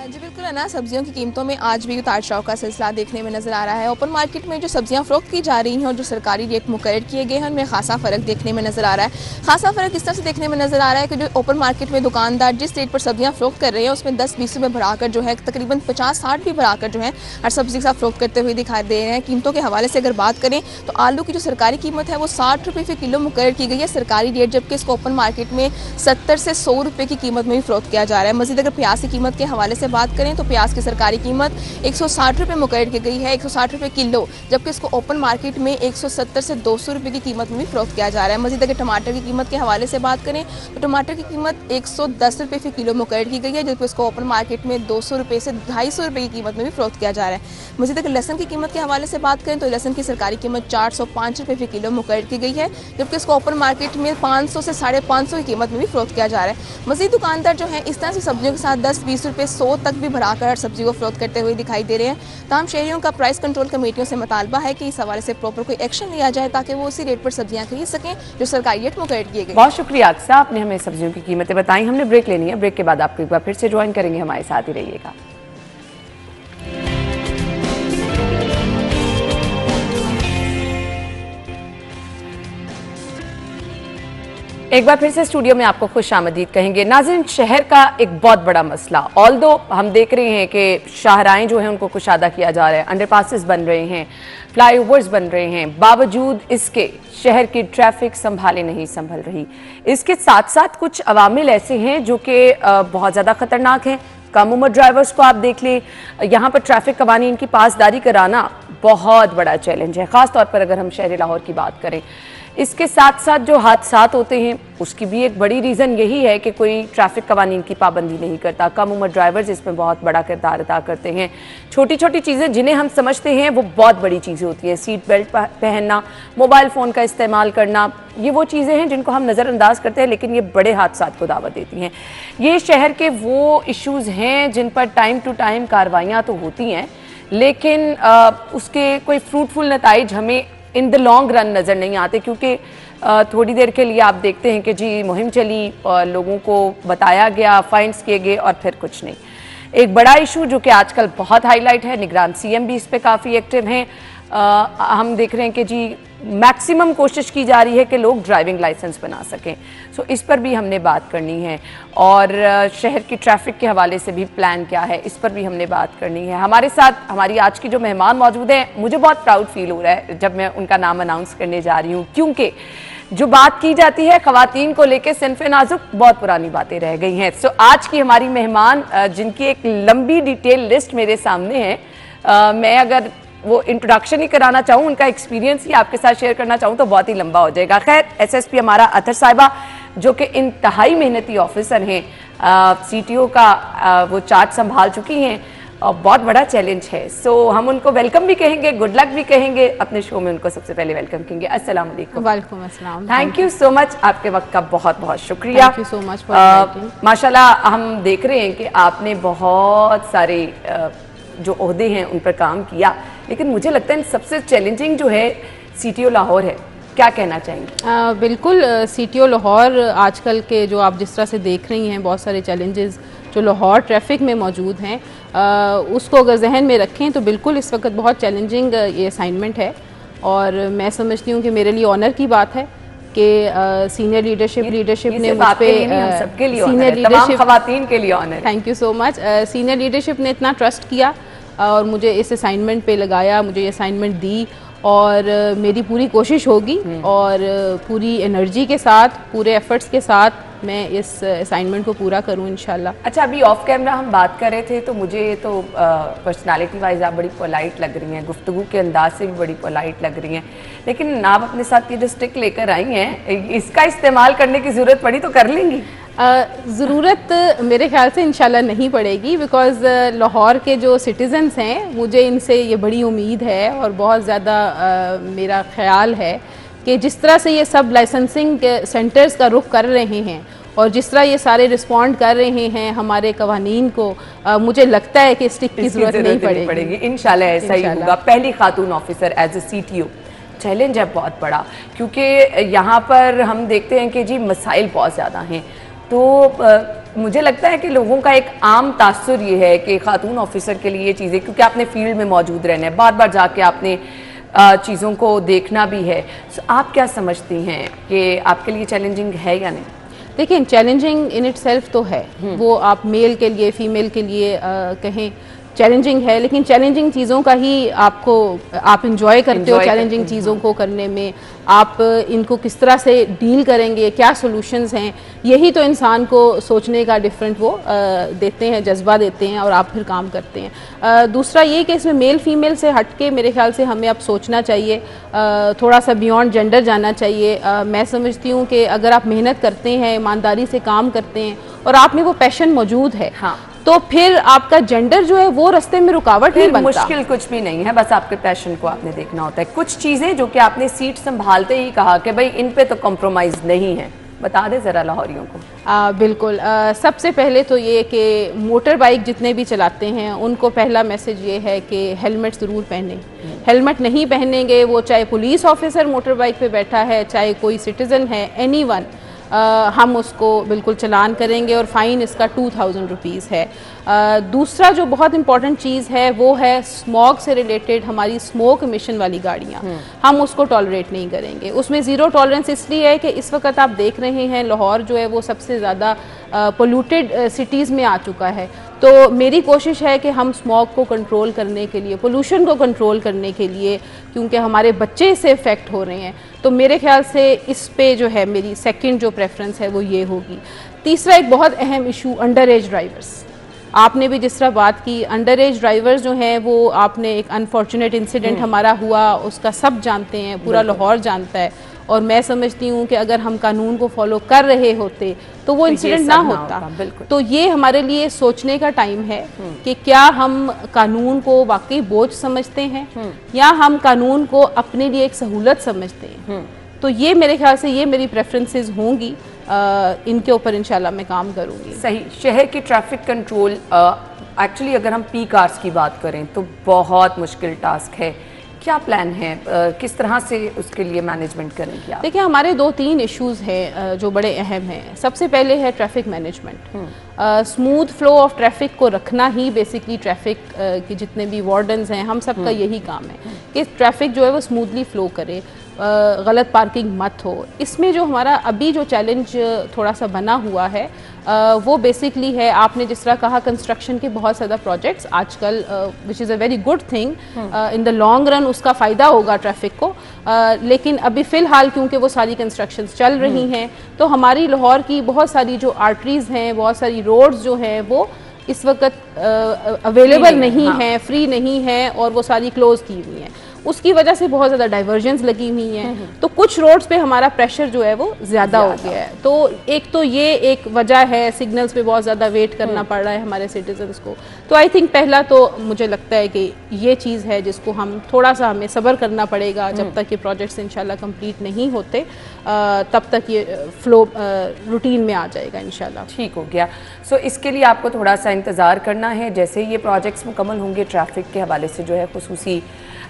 जी बिल्कुल है ना, सब्जियों की कीमतों में आज भी उतार चढ़ाव का सिलसिला देखने में नजर आ रहा है। ओपन मार्केट में जो सब्जियां फरोख्त की जा रही हैं और जो सरकारी रेट मुकर्रर किए गए हैं उनमें खासा फ़र्क देखने में नजर आ रहा है। खासा फ़र्क इस तरह से देखने में नजर आ रहा है कि जो ओपन मार्केट में दुकानदार जिस रेट पर सब्जियां फरोख्त कर रहे हैं उसमें 10-20 रुपये बढ़ाकर जो है तकरीबन 50-60 भी बढ़ाकर जो है हर सब्जी के साथ फरोख्त करते हुए दिखाई दे रहे हैं। कीमतों के हवाले से अगर बात करें तो आलू की जो सरकारी कीमत है वो 60 रुपये फ़ी किलो मुकर्रर की गई है सरकारी रेट, जबकि इसको ओपन मार्केट में 70 से 100 रुपये की कीमत में भी फरोख्त किया जा रहा है। मजीद अगर प्याज की कीमत के हवाले से बात करें तो प्याज की सरकारी कीमत 160 रुपये मुकर्रर की गई है, 160 रुपये किलो, जबकि इसको ओपन मार्केट में 170 से 200 रुपये की कीमत में भी फरोख्त किया जा रहा है। मजीद अगर टमाटर की कीमत के हवाले से बात करें तो टमाटर की कीमत 110 रुपये फ़ी किलो मुकर्रर की गई है, जबकि इसको ओपन मार्केट में 200 रुपये से 250 रुपये की कीमत में भी फरोख्त किया जा रहा है। मजीद अगर लहसन की कीमत के हवाले से बात करें तो लहसन की सरकारी कीमत 405 रुपये फ़ी किलो मुकर्रर की गई है, जबकि इसको ओपन मार्केट में 500 से 550 की कीमत में भी फरोख्त किया जा रहा है। मजीद दुकानदार जो है इस तरह से सब्जियों के साथ 10-20 रुपये 100 तक भी बढ़ाकर हर सब्जी को फरोख्त करते हुए दिखाई दे रहे हैं। तमाम शहरियों का प्राइस कंट्रोल कमेटियों से मुतालबा है कि इस हवाले से प्रॉपर कोई एक्शन लिया जाए ताकि वो उसी रेट पर सब्जियां खरीद सकें जो सरकारी रेट मुकर्रर किए गए। बहुत शुक्रिया अक्सा, आपने हमें सब्जियों की कीमतें बताई। हमने ब्रेक लेनी है, ब्रेक के बाद आपको एक बार फिर से ज्वाइन करेंगे, हमारे साथ ही रहिएगा। एक बार फिर से स्टूडियो में आपको खुशामदीद कहेंगे। नाज़रीन, शहर का एक बहुत बड़ा मसला, ऑल्दो हम देख रहे हैं कि शाहराएं जो हैं उनको कुशादा किया जा रहा है, अंडरपासेस बन रहे हैं, फ्लाईओवर्स बन रहे हैं, बावजूद इसके शहर की ट्रैफिक संभाले नहीं संभल रही। इसके साथ साथ कुछ अवामिल ऐसे हैं जो कि बहुत ज़्यादा ख़तरनाक हैं। कम उम्र ड्राइवर्स को आप देख लें, यहाँ पर ट्रैफिक कवानीन की पासदारी कराना बहुत बड़ा चैलेंज है, ख़ास तौर पर अगर हम शहर लाहौर की बात करें। इसके साथ साथ जो हादसात होते हैं उसकी भी एक बड़ी रीज़न यही है कि कोई ट्रैफिक कवानीन की पाबंदी नहीं करता। कम उम्र ड्राइवर्स इसमें बहुत बड़ा किरदार अदा करते हैं। छोटी छोटी चीज़ें जिन्हें हम समझते हैं वो बहुत बड़ी चीज़ें होती हैं, सीट बेल्ट पहनना, मोबाइल फ़ोन का इस्तेमाल करना, ये वो चीज़ें हैं जिनको हम नज़रअंदाज करते हैं लेकिन ये बड़े हादसात को दावत देती हैं। ये शहर के वो इश्यूज़ हैं जिन पर टाइम टू टाइम कार्रवाइयाँ तो होती हैं लेकिन उसके कोई फ्रूटफुल नताइज हमें इन द लॉन्ग रन नज़र नहीं आते, क्योंकि थोड़ी देर के लिए आप देखते हैं कि जी मुहिम चली और लोगों को बताया गया, फाइन्स किए गए और फिर कुछ नहीं। एक बड़ा इशू जो कि आजकल बहुत हाईलाइट है, निगरान सीएम भी इस पे काफ़ी एक्टिव हैं। हम देख रहे हैं कि जी मैक्सिमम कोशिश की जा रही है कि लोग ड्राइविंग लाइसेंस बना सकें। सो इस पर भी हमने बात करनी है, और शहर की ट्रैफिक के हवाले से भी प्लान क्या है, इस पर भी हमने बात करनी है। हमारे साथ हमारी आज की जो मेहमान मौजूद हैं, मुझे बहुत प्राउड फील हो रहा है जब मैं उनका नाम अनाउंस करने जा रही हूँ, क्योंकि जो बात की जाती है खवातीन को लेकर सिन्फ़े नाजुक, बहुत पुरानी बातें रह गई हैं। सो आज की हमारी मेहमान जिनकी एक लंबी डिटेल लिस्ट मेरे सामने है, मैं अगर वो इंट्रोडक्शन ही कराना चाहूँ, उनका एक्सपीरियंस ही आपके साथ शेयर करना चाहूँ तो बहुत ही लंबा हो जाएगा। खैर, एसएसपी हमारा अतर साहिबा जो कि इंतहाई मेहनती ऑफिसर हैं, सीटीओ का वो चार्ज संभाल चुकी हैं, और बहुत बड़ा चैलेंज है। सो हम उनको वेलकम भी कहेंगे, गुड लक भी कहेंगे। अपने शो में उनको सबसे पहले वेलकम कहेंगे। अस्सलाम वालेकुम। वालेकुम अस्सलाम। थैंक यू सो मच, आपके वक्त का बहुत बहुत शुक्रिया। Thank you so much for inviting. माशाल्लाह हम देख रहे हैं कि आपने बहुत सारे जो ओहदे हैं उन पर काम किया, लेकिन मुझे लगता है सबसे चैलेंजिंग जो है सीटीओ लाहौर है। क्या कहना चाहेंगे? बिल्कुल, सीटीओ लाहौर आजकल के जो आप जिस तरह से देख रही हैं, बहुत सारे चैलेंजेस जो लाहौर ट्रैफिक में मौजूद हैं, उसको अगर जहन में रखें तो बिल्कुल इस वक्त बहुत चैलेंजिंग ये असाइनमेंट है। और मैं समझती हूँ कि मेरे लिए ऑनर की बात है कि सीनियर लीडरशिप ने मुझ पे सीनियर लीडरशिप खवातीन के लिए honour. Thank you so much. Senior leadership ने इतना ट्रस्ट किया और मुझे इस असाइनमेंट पे लगाया, मुझे ये असाइनमेंट दी, और मेरी पूरी कोशिश होगी और पूरी एनर्जी के साथ, पूरे एफर्ट्स के साथ मैं इस असाइनमेंट को पूरा करूं इंशाल्लाह। अच्छा, अभी ऑफ कैमरा हम बात कर रहे थे तो मुझे तो पर्सनालिटी वाइज आप बड़ी पोलाइट लग रही हैं, गुफ्तगू के अंदाज से भी बड़ी पोलाइट लग रही हैं, लेकिन आप अपने साथ ये जो स्टिक लेकर आई हैं, इसका इस्तेमाल करने की ज़रूरत पड़ी तो कर लेंगी? ज़रूरत मेरे ख्याल से इंशाल्लाह नहीं पड़ेगी, बिकॉज़ लाहौर के जो सिटीज़न्स हैं, मुझे इनसे ये बड़ी उम्मीद है और बहुत ज़्यादा मेरा ख्याल है कि जिस तरह से ये सब लाइसेंसिंग सेंटर्स का रुख कर रहे हैं और जिस तरह ये सारे रिस्पॉन्ड कर रहे हैं हमारे कवानीन को, मुझे लगता है कि स्टिक की ज़रूरत नहीं पड़ेगी। इंशाल्लाह ऐसा ही होगा। पहली खातून officer as a CTO, challenge है बहुत बड़ा, क्योंकि यहाँ पर हम देखते हैं कि जी मसाइल बहुत ज़्यादा हैं। तो मुझे लगता है कि लोगों का एक आम तासुर ये है कि खातून ऑफिसर के लिए ये चीज़ें, क्योंकि आपने फील्ड में मौजूद रहना है, बार बार जाके आपने चीज़ों को देखना भी है। सो आप क्या समझती हैं कि आपके लिए चैलेंजिंग है या नहीं? देखिए, चैलेंजिंग इन इट सेल्फ तो है, वो आप मेल के लिए, फीमेल के लिए कहें चैलेंजिंग है, लेकिन चैलेंजिंग चीज़ों का ही आप इंजॉय करते हो। चैलेंजिंग चीज़ों को करने में आप इनको किस तरह से डील करेंगे, क्या सॉल्यूशंस हैं, यही तो इंसान को सोचने का डिफरेंट वो देते हैं, जज्बा देते हैं, और आप फिर काम करते हैं। दूसरा ये कि इसमें मेल फीमेल से हट के मेरे ख्याल से हमें अब सोचना चाहिए, थोड़ा सा बियॉन्ड जेंडर जाना चाहिए। मैं समझती हूँ कि अगर आप मेहनत करते हैं, ईमानदारी से काम करते हैं और आप में वो पैशन मौजूद है, हाँ, तो फिर आपका जेंडर जो है वो रास्ते में रुकावट नहीं बनता। मुश्किल कुछ भी नहीं है, बस आपके पैशन को आपने देखना होता है। कुछ चीज़ें जो कि आपने सीट संभालते ही कहा कि भाई इन पे तो कॉम्प्रोमाइज़ नहीं है, बता दें ज़रा लाहौरियों को। बिल्कुल, सबसे पहले तो ये कि मोटर बाइक जितने भी चलाते हैं उनको पहला मैसेज ये है कि हेलमेट ज़रूर पहनें। हेलमेट नहीं पहनेंगे, वो चाहे पुलिस ऑफिसर मोटर बाइक पे बैठा है, चाहे कोई सिटीज़न है, एनीवन, हम उसको बिल्कुल चलान करेंगे और फ़ाइन इसका 2000 रुपीज़ है। दूसरा जो बहुत इंपॉर्टेंट चीज़ है वो है स्मॉग से रिलेटेड हमारी स्मोक एमिशन वाली गाड़ियाँ, हम उसको टॉलरेट नहीं करेंगे। उसमें ज़ीरो टॉलरेंस इसलिए है कि इस वक्त आप देख रहे हैं लाहौर जो है वो सबसे ज़्यादा पोल्यूटेड सिटीज़ में आ चुका है। तो मेरी कोशिश है कि हम स्मॉग को कंट्रोल करने के लिए, पोल्यूशन को कंट्रोल करने के लिए, क्योंकि हमारे बच्चे इससे इफ़ेक्ट हो रहे हैं, तो मेरे ख्याल से इस पे जो है मेरी सेकंड जो प्रेफरेंस है वो ये होगी। तीसरा एक बहुत अहम इशू, अंडर एज ड्राइवर्स। आपने भी जिस तरह बात की, अंडर एज ड्राइवर्स जो हैं वो, आपने एक अनफॉर्चुनेट इंसिडेंट हमारा हुआ उसका सब जानते हैं, पूरा लाहौर जानता है, और मैं समझती हूँ कि अगर हम कानून को फॉलो कर रहे होते तो वो इंसिडेंट ना होता। तो ये हमारे लिए सोचने का टाइम है कि क्या हम कानून को वाकई बोझ समझते हैं या हम कानून को अपने लिए एक सहूलत समझते हैं। तो ये मेरे ख्याल से ये मेरी प्रेफरेंसेस होंगी, इनके ऊपर इंशाल्लाह मैं काम करूँगी। सही। शहर की ट्रैफिक कंट्रोल, एक्चुअली अगर हम पीक आवर्स की बात करें तो बहुत मुश्किल टास्क है, क्या प्लान है, किस तरह से उसके लिए मैनेजमेंट करेंगे आप? देखिए, हमारे 2-3 इश्यूज हैं जो बड़े अहम हैं। सबसे पहले है traffic management. Smooth flow of traffic को रखना ही बेसिकली ट्रैफिक के जितने भी वार्डन्स हैं हम सब का यही काम है कि ट्रैफिक जो है वो स्मूथली फ्लो करे, गलत पार्किंग मत हो। इसमें जो हमारा अभी जो चैलेंज थोड़ा सा बना हुआ है वो बेसिकली है, आपने जिस तरह कहा कंस्ट्रक्शन के बहुत ज़्यादा प्रोजेक्ट्स आजकल, which is a very good thing, in the long run उसका फ़ायदा होगा ट्रैफिक को, लेकिन अभी फ़िलहाल क्योंकि वो सारी कंस्ट्रक्शंस चल रही हैं तो हमारी लाहौर की बहुत सारी जो आर्टरीज़ हैं, बहुत सारी रोड्स जो हैं वो इस वक्त अवेलेबल नहीं है, फ्री नहीं है और वो सारी क्लोज़ की हुई हैं। उसकी वजह से बहुत ज़्यादा डाइवर्जन्स लगी हुई हैं, तो कुछ रोड्स पे हमारा प्रेशर जो है वो ज़्यादा हो गया है। तो ये एक वजह है, सिग्नल्स पे बहुत ज़्यादा वेट करना पड़ रहा है हमारे सिटीजन्स को। तो आई थिंक पहला तो मुझे लगता है कि ये चीज़ है जिसको हम थोड़ा सा हमें सब्र करना पड़ेगा, जब तक ये प्रोजेक्ट्स इंशाल्लाह कंप्लीट नहीं होते तब तक ये फ्लो रूटीन में आ जाएगा इंशाल्लाह। ठीक हो गया। सो इसके लिए आपको थोड़ा सा इंतज़ार करना है, जैसे ये प्रोजेक्ट्स मुकम्मल होंगे ट्रैफिक के हवाले से जो है खुसूसी।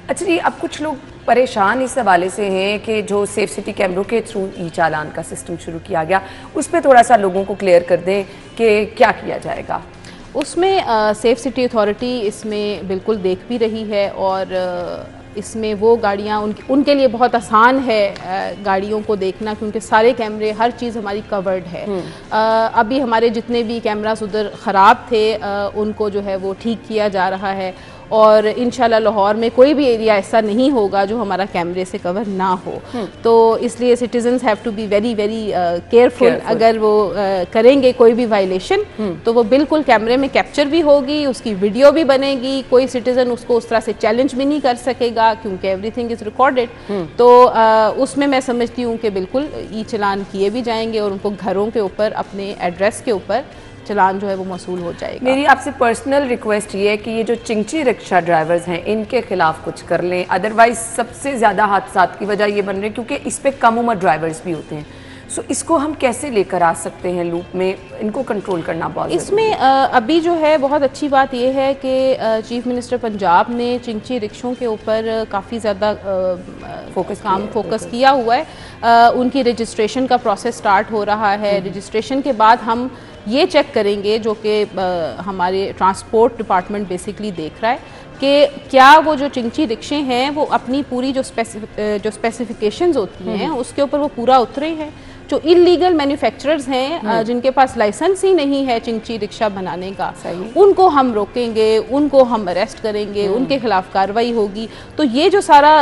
अच्छा जी, अब कुछ लोग परेशान इस हवाले से हैं कि जो सेफ सिटी कैमरों के थ्रू ई चालान का सिस्टम शुरू किया गया, उस पर थोड़ा सा लोगों को क्लियर कर दें कि क्या किया जाएगा। उसमें सेफ सिटी अथॉरिटी इसमें बिल्कुल देख भी रही है और इसमें वो गाड़ियाँ उनके लिए बहुत आसान है गाड़ियों को देखना, क्योंकि सारे कैमरे हर चीज़ हमारी कवर्ड है। अभी हमारे जितने भी कैमरास उधर ख़राब थे उनको जो है वो ठीक किया जा रहा है और इंशाल्लाह लाहौर में कोई भी एरिया ऐसा नहीं होगा जो हमारा कैमरे से कवर ना हो। तो इसलिए citizens have to be very very careful. अगर वो करेंगे कोई भी वायलेशन तो वो बिल्कुल कैमरे में कैप्चर भी होगी, उसकी वीडियो भी बनेगी, कोई सिटीजन उसको उस तरह से चैलेंज भी नहीं कर सकेगा क्योंकि एवरीथिंग इज रिकॉर्डेड। तो उसमें मैं समझती हूँ कि बिल्कुल ई चालान किए भी जाएंगे और उनको घरों के ऊपर, अपने एड्रेस के ऊपर चलान जो है वो मसूल हो जाएगा। मेरी आपसे पर्सनल रिक्वेस्ट ये है कि ये जो चिंची रिक्शा ड्राइवर्स हैं इनके खिलाफ कुछ कर लें, अदरवाइज सबसे ज़्यादा हादसात की वजह ये बन रही है क्योंकि इस पे कम उम्र ड्राइवर्स भी होते हैं। सो इसको हम कैसे लेकर आ सकते हैं लूप में, इनको कंट्रोल करना बहुत इसमें अभी जो है बहुत अच्छी बात यह है कि चीफ मिनिस्टर पंजाब ने चिंची रिक्शों के ऊपर काफ़ी ज़्यादा फोकस किया हुआ है। उनकी रजिस्ट्रेशन का प्रोसेस स्टार्ट हो रहा है। रजिस्ट्रेशन के बाद हम ये चेक करेंगे, जो कि हमारे ट्रांसपोर्ट डिपार्टमेंट बेसिकली देख रहा है, कि क्या वो जो चिंची रिक्शे हैं वो अपनी पूरी जो स्पेसिफिकेशंस होती हैं उसके ऊपर वो पूरा उतरे हैं। जो इलीगल मैन्युफैक्चरर्स हैं जिनके पास लाइसेंस ही नहीं है चिंची रिक्शा बनाने का, उनको हम रोकेंगे, उनको हम अरेस्ट करेंगे, उनके खिलाफ कार्रवाई होगी। तो ये जो सारा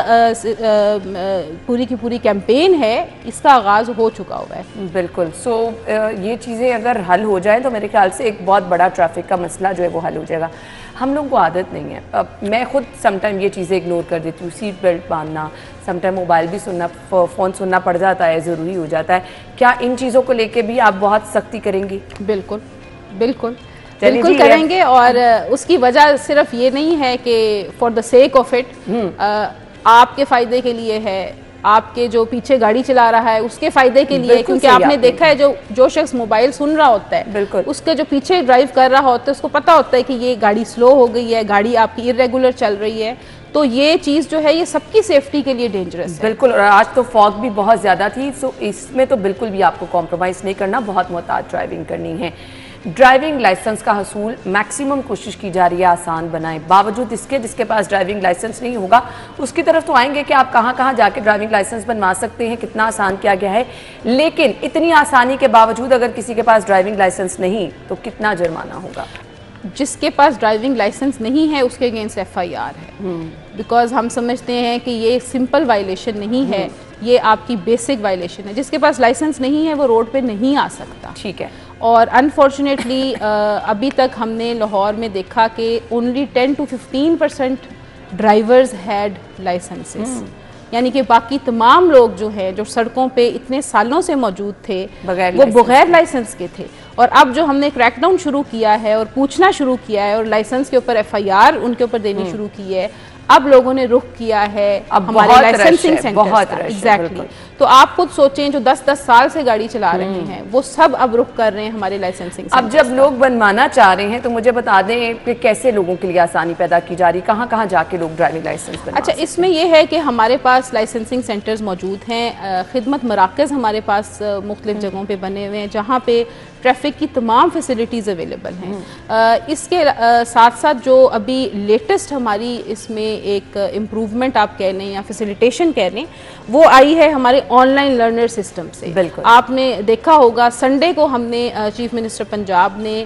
पूरी की पूरी कैंपेन है इसका आगाज़ हो चुका हुआ है। बिल्कुल। सो ये चीज़ें अगर हल हो जाए तो मेरे ख्याल से एक बहुत बड़ा ट्रैफिक का मसला जो है वो हल हो जाएगा। हम लोगों को आदत नहीं है, मैं खुद समटाइम ये चीज़ें इग्नोर कर देती हूँ, सीट बेल्ट बांधना, समटाइम मोबाइल भी सुनना, फ़ोन सुनना पड़ जाता है, ज़रूरी हो जाता है। क्या इन चीज़ों को लेके भी आप बहुत सख्ती करेंगी? बिल्कुल बिल्कुल बिल्कुल करेंगे। और उसकी वजह सिर्फ ये नहीं है कि for the sake of it, आपके फ़ायदे के लिए है, आपके जो पीछे गाड़ी चला रहा है उसके फायदे के लिए, क्योंकि आपने देखा है जो शख्स मोबाइल सुन रहा होता है, बिल्कुल उसके जो पीछे ड्राइव कर रहा होता है उसको पता होता है कि ये गाड़ी स्लो हो गई है, गाड़ी आपकी इरेगुलर चल रही है। तो ये चीज़ जो है ये सबकी सेफ्टी के लिए डेंजरस है। बिल्कुल। और आज तो फॉग भी बहुत ज़्यादा थी, सो इसमें तो बिल्कुल भी आपको कॉम्प्रोमाइज़ नहीं करना, बहुत मोहतात ड्राइविंग करनी है। ड्राइविंग लाइसेंस का हसूल मैक्सिमम कोशिश की जा रही है आसान बनाएं, बावजूद इसके जिसके पास ड्राइविंग लाइसेंस नहीं होगा उसकी तरफ तो आएंगे कि आप कहाँ कहाँ जाके ड्राइविंग लाइसेंस बनवा सकते हैं, कितना आसान किया गया है। लेकिन इतनी आसानी के बावजूद अगर किसी के पास ड्राइविंग लाइसेंस नहीं तो कितना जुर्माना होगा? जिसके पास ड्राइविंग लाइसेंस नहीं है उसके अगेंस्ट FIR है, बिकॉज हम समझते हैं कि ये सिंपल वायलेशन नहीं है, ये आपकी बेसिक वायलेशन है। जिसके पास लाइसेंस नहीं है वो रोड पे नहीं आ सकता। ठीक है। और अनफॉर्चुनेटली अभी तक हमने लाहौर में देखा कि only 10 to 15% drivers had licences, यानी कि बाकी तमाम लोग जो है जो सड़कों पे इतने सालों से मौजूद थे वो बगैर लाइसेंस के थे। और अब जो हमने क्रैकडाउन शुरू किया है और पूछना शुरू किया है और लाइसेंस के ऊपर FIR उनके ऊपर देनी शुरू की है, अब लोगों ने रुख किया है हमारे लाइसेंसिंग सेंटर्स। एग्जैक्टली। तो आप खुद सोचें जो 10-10 साल से गाड़ी चला रहे हैं वो सब अब रुख कर रहे हैं हमारे लाइसेंसिंग अब जब लोग बनवाना चाह रहे हैं तो मुझे बता दें कि कैसे लोगों के लिए आसानी पैदा की जा रही, कहाँ कहाँ जाके लोग ड्राइविंग लाइसेंस बनवा। अच्छा, इसमें यह है कि हमारे पास लाइसेंसिंग सेंटर्स मौजूद हैं, खिदमत मराकज़ हमारे पास मुख्तलिफ जगहों पे बने हुए हैं जहाँ पे ट्रैफिक की तमाम फैसिलिटीज़ अवेलेबल हैं। इसके साथ साथ जो अभी लेटेस्ट हमारी इसमें एक इम्प्रूवमेंट आप कह लें या फैसिलिटेशन कह लें, वो आई है हमारे ऑनलाइन लर्नर सिस्टम से। बिल्कुल आपने देखा होगा संडे को हमने चीफ मिनिस्टर पंजाब ने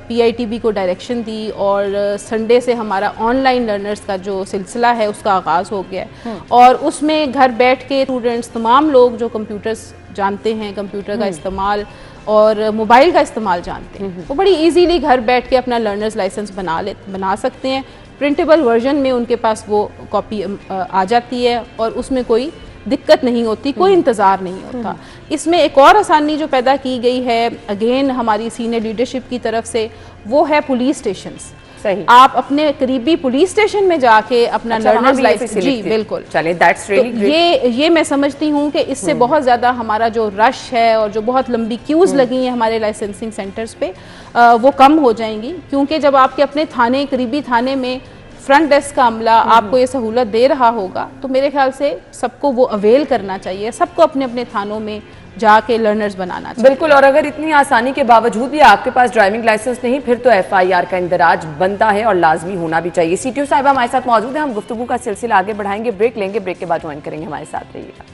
PITB को डायरेक्शन दी और संडे से हमारा ऑनलाइन लर्नर्स का जो सिलसिला है उसका आगाज़ हो गया है और उसमें घर बैठ के स्टूडेंट्स तमाम लोग जो कंप्यूटर्स जानते हैं, कंप्यूटर का इस्तेमाल और मोबाइल का इस्तेमाल जानते हैं, वो बड़ी इजीली घर बैठ के अपना लर्नर्स लाइसेंस बना सकते हैं। प्रिंटेबल वर्जन में उनके पास वो कॉपी आ जाती है और उसमें कोई दिक्कत नहीं होती, कोई इंतज़ार नहीं होता। इसमें एक और आसानी जो पैदा की गई है अगेन हमारी सीनियर लीडरशिप की तरफ से, वो है पुलिस स्टेशंस। सही। आप अपने करीबी पुलिस स्टेशन में जाके अपना लर्नर्स लाइसेंस, जी बिल्कुल, चलिए दैट्स रियली ग्रेट। ये मैं समझती हूँ कि इससे बहुत ज़्यादा हमारा जो रश है और जो बहुत लंबी क्यूज़ लगी हैं हमारे लाइसेंसिंग सेंटर्स पे वो कम हो जाएंगी, क्योंकि जब आपके अपने थाने, करीबी थाने में फ्रंट डेस्क का अमला आपको ये सहूलत दे रहा होगा तो मेरे ख्याल से सबको वो अवेल करना चाहिए, सबको अपने अपने थानों में जाके लर्नर्स बनाना चाहिए। बिल्कुल, और अगर इतनी आसानी के बावजूद भी आपके पास ड्राइविंग लाइसेंस नहीं, फिर तो FIR का इंदराज बनता है और लाजमी होना भी चाहिए। CTO साहिबा हमारे साथ मौजूद है, हम गुफ्तगू का सिलसिला आगे बढ़ाएंगे, ब्रेक लेंगे, ब्रेक के बाद ज्वाइन करेंगे, हमारे साथ रहिएगा।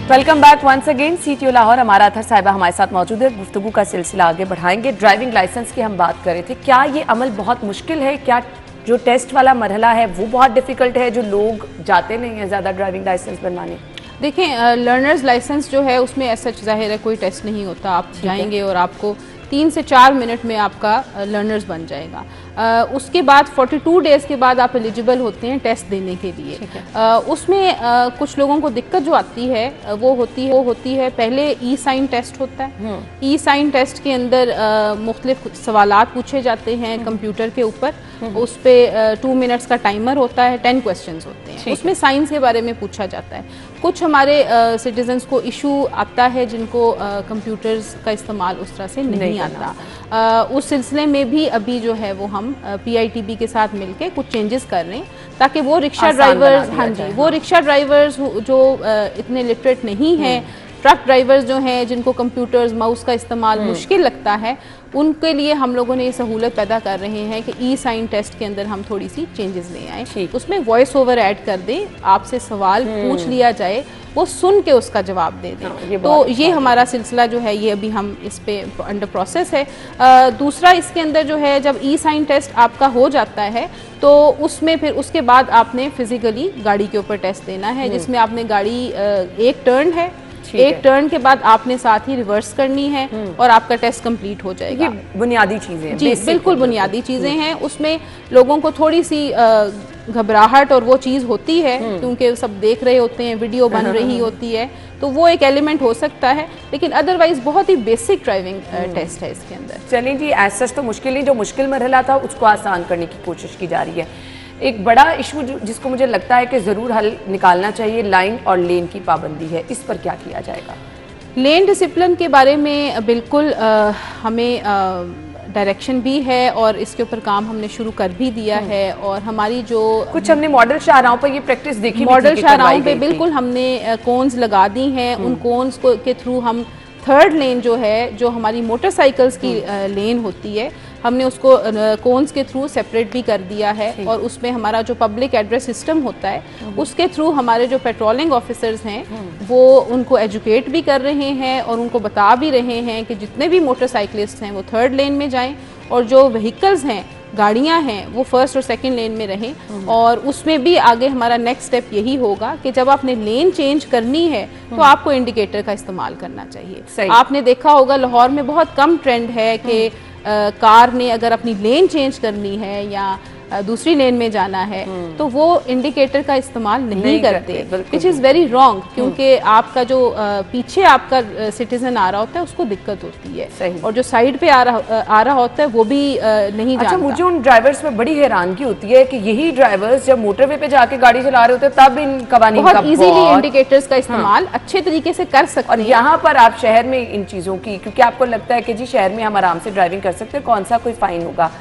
Welcome back once again. CTO Lahore हमारा अतहर साहिबा हमारे साथ मौजूद है, गुफ्तगू का सिलसिला आगे बढ़ाएंगे। ड्राइविंग लाइसेंस की हम बात कर रहे थे, क्या ये अमल बहुत मुश्किल है? क्या जो टेस्ट वाला मरहला है वो बहुत डिफिकल्ट है, जो लोग जाते नहीं हैं ज़्यादा ड्राइविंग लाइसेंस बनवाने? देखें, लर्नर्स लाइसेंस जो है उसमें ऐसा जाहिर है कोई टेस्ट नहीं होता, आप जाएंगे और आपको 3 से 4 मिनट में आपका लर्नर्स बन जाएगा। उसके बाद 42 डेज़ के बाद आप एलिजिबल होते हैं टेस्ट देने के लिए। उसमें कुछ लोगों को दिक्कत जो आती है वो होती है पहले E-साइन टेस्ट होता है। E-साइन टेस्ट के अंदर मुख्तलिफ सवालात पूछे जाते हैं कंप्यूटर के ऊपर, उस पर 2 मिनट्स का टाइमर होता है, 10 क्वेश्चंस होते हैं, उसमें साइंस के बारे में पूछा जाता है। कुछ हमारे सिटीजन्स को इशू आता है जिनको कंप्यूटर्स का इस्तेमाल उस तरह से नहीं आता। उस सिलसिले में भी अभी जो है वो हम PITB के साथ मिलके कुछ चेंजेस कर रहे हैं ताकि वो रिक्शा ड्राइवर्स, हाँ जी, वो रिक्शा ड्राइवर्स जो इतने लिटरेट नहीं हैं, ट्रक ड्राइवर्स जो हैं जिनको कंप्यूटर्स, माउस का इस्तेमाल मुश्किल लगता है, उनके लिए हम लोगों ने ये सहूलत पैदा कर रहे हैं कि E-साइन टेस्ट के अंदर हम थोड़ी सी चेंजेस ले आए, उसमें वॉइस ओवर ऐड कर दें, आपसे सवाल पूछ लिया जाए, वो सुन के उसका जवाब दे दें। तो ये हमारा सिलसिला जो है ये अभी हम इस पे अंडर प्रोसेस है। दूसरा इसके अंदर जो है जब E-साइन टेस्ट आपका हो जाता है तो उसमें फिर उसके बाद आपने फिजिकली गाड़ी के ऊपर टेस्ट देना है, जिसमें आपने गाड़ी एक टर्न है, एक टर्न के बाद आपने साथ ही रिवर्स करनी है और आपका टेस्ट कंप्लीट हो जाएगा। ये बुनियादी चीजें हैं, जी बिल्कुल बुनियादी चीजें हैं। उसमें लोगों को थोड़ी सी घबराहट और वो चीज़ होती है क्योंकि सब देख रहे होते हैं, वीडियो बन रही होती है, तो वो एक एलिमेंट हो सकता है, लेकिन अदरवाइज बहुत ही बेसिक ड्राइविंग टेस्ट है इसके अंदर। चलिए जी, एज सच तो मुश्किल नहीं, जो मुश्किल मरहला था उसको आसान करने की कोशिश की जा रही है। एक बड़ा इशू जिसको मुझे लगता है कि ज़रूर हल निकालना चाहिए, लाइन और लेन की पाबंदी है, इस पर क्या किया जाएगा? लेन डिसिप्लिन के बारे में बिल्कुल हमें डायरेक्शन भी है और इसके ऊपर काम हमने शुरू कर भी दिया है और हमारी जो कुछ हमने मॉडल शाहराहों पर ये प्रैक्टिस देखी, मॉडल शाहराहों पे बिल्कुल हमने कोन्स लगा दी हैं। उन कोन्स को के थ्रू हम थर्ड लेन जो है, जो हमारी मोटरसाइकिल्स की लेन होती है, हमने उसको कोन्स के थ्रू सेपरेट भी कर दिया है और उसमें हमारा जो पब्लिक एड्रेस सिस्टम होता है उसके थ्रू हमारे जो पेट्रोलिंग ऑफिसर्स हैं वो उनको एजुकेट भी कर रहे हैं और उनको बता भी रहे हैं कि जितने भी मोटरसाइकिलिस्ट हैं वो थर्ड लेन में जाएं और जो व्हीकल्स हैं, गाड़ियां हैं, वो फर्स्ट और सेकंड लेन में रहें। और उसमें भी आगे हमारा नेक्स्ट स्टेप यही होगा कि जब आपने लेन चेंज करनी है तो आपको इंडिकेटर का इस्तेमाल करना चाहिए। आपने देखा होगा लाहौर में बहुत कम ट्रेंड है कि कार ने अगर अपनी लेन चेंज करनी है या दूसरी लेन में जाना है तो वो इंडिकेटर का इस्तेमाल नहीं करते, विच इज़ वेरी रॉन्ग, क्योंकि आपका जो पीछे आपका सिटीजन आ रहा होता है उसको दिक्कत होती है और जो साइड पे आ रहा होता है वो भी नहीं जानता। अच्छा, मुझे उन ड्राइवर्स में बड़ी हैरानगी होती है कि यही ड्राइवर्स जब मोटरवे पे जाके गाड़ी चला रहे होते हैं तब इन कवानीन का बहुत इजीली इंडिकेटर्स का इस्तेमाल अच्छे तरीके से कर सकते हैं। और यहाँ पर आप शहर में इन चीज़ों की, क्योंकि आपको लगता है कि जी शहर में हम आराम से ड्राइविंग कर सकते हैं, कौन सा कोई फाइन होगा।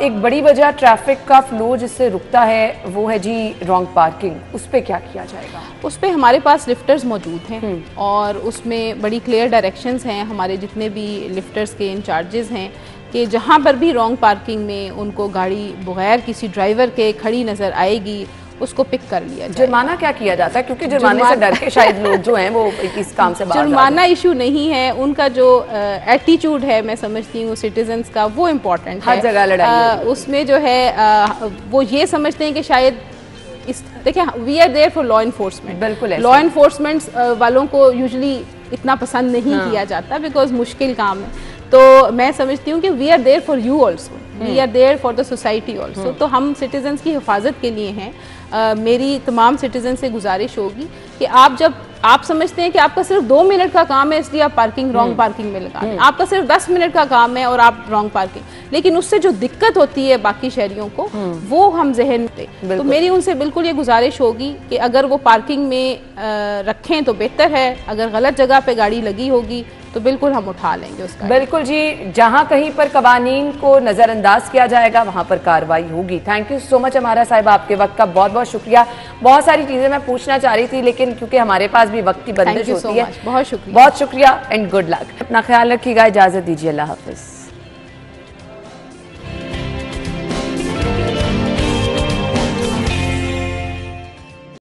एक बड़ी वजह ट्रैफिक का फ्लो जिससे रुकता है वो है जी रॉन्ग पार्किंग, उस पर क्या किया जाएगा? उस पर हमारे पास लिफ्टर्स मौजूद हैं और उसमें बड़ी क्लियर डायरेक्शंस हैं, हमारे जितने भी लिफ्टर्स के इंचार्जेस हैं कि जहाँ पर भी रॉन्ग पार्किंग में उनको गाड़ी बगैर किसी ड्राइवर के खड़ी नज़र आएगी उसको पिक कर लिया जाए। जुर्माना क्या किया जाता है? क्योंकि जुर्माने से डर के शायद लोग जो हैं वो इस काम से बाहर। जुर्माना इशू नहीं है, उनका जो एटीट्यूड है मैं समझती हूँ सिटीजन्स का वो इम्पोर्टेंट है। हर जगह लड़ाई उसमें जो है वो ये समझते हैं कि शायद देखिए we are there for law enforcement. बिल्कुल, लॉ इन्फोर्समेंट वालों को यूजुअली इतना पसंद नहीं किया जाता बिकॉज मुश्किल काम है। तो मैं समझती हूँ कि we are there for you also, we are there for the society also. तो हम सिटीजन्स की हिफाजत के लिए हैं। मेरी तमाम सिटीजन से गुजारिश होगी कि जब आप समझते हैं कि आपका सिर्फ 2 मिनट का काम है इसलिए आप पार्किंग रॉन्ग पार्किंग में लगाएं, आपका सिर्फ 10 मिनट का काम है और आप रॉन्ग पार्किंग, लेकिन उससे जो दिक्कत होती है बाकी शहरियों को वो हम जहन में। तो मेरी उनसे बिल्कुल ये गुजारिश होगी कि अगर वो पार्किंग में रखें तो बेहतर है, अगर गलत जगह पे गाड़ी लगी होगी तो बिल्कुल हम उठा लेंगे उसका। बिल्कुल जी, जहां कहीं पर कवानीन को नज़रअंदाज किया जाएगा वहां पर कार्रवाई होगी। थैंक यू सो मच अमारा साहिब, आपके वक्त का बहुत बहुत शुक्रिया। बहुत सारी चीज़ें मैं पूछना चाह रही थी लेकिन क्योंकि हमारे पास भी वक्त की बंदिश होती है। बहुत शुक्रिया, बहुत शुक्रिया एंड गुड लक। अपना ख्याल रखिएगा, इजाज़त दीजिए, अल्लाह हाफिज़।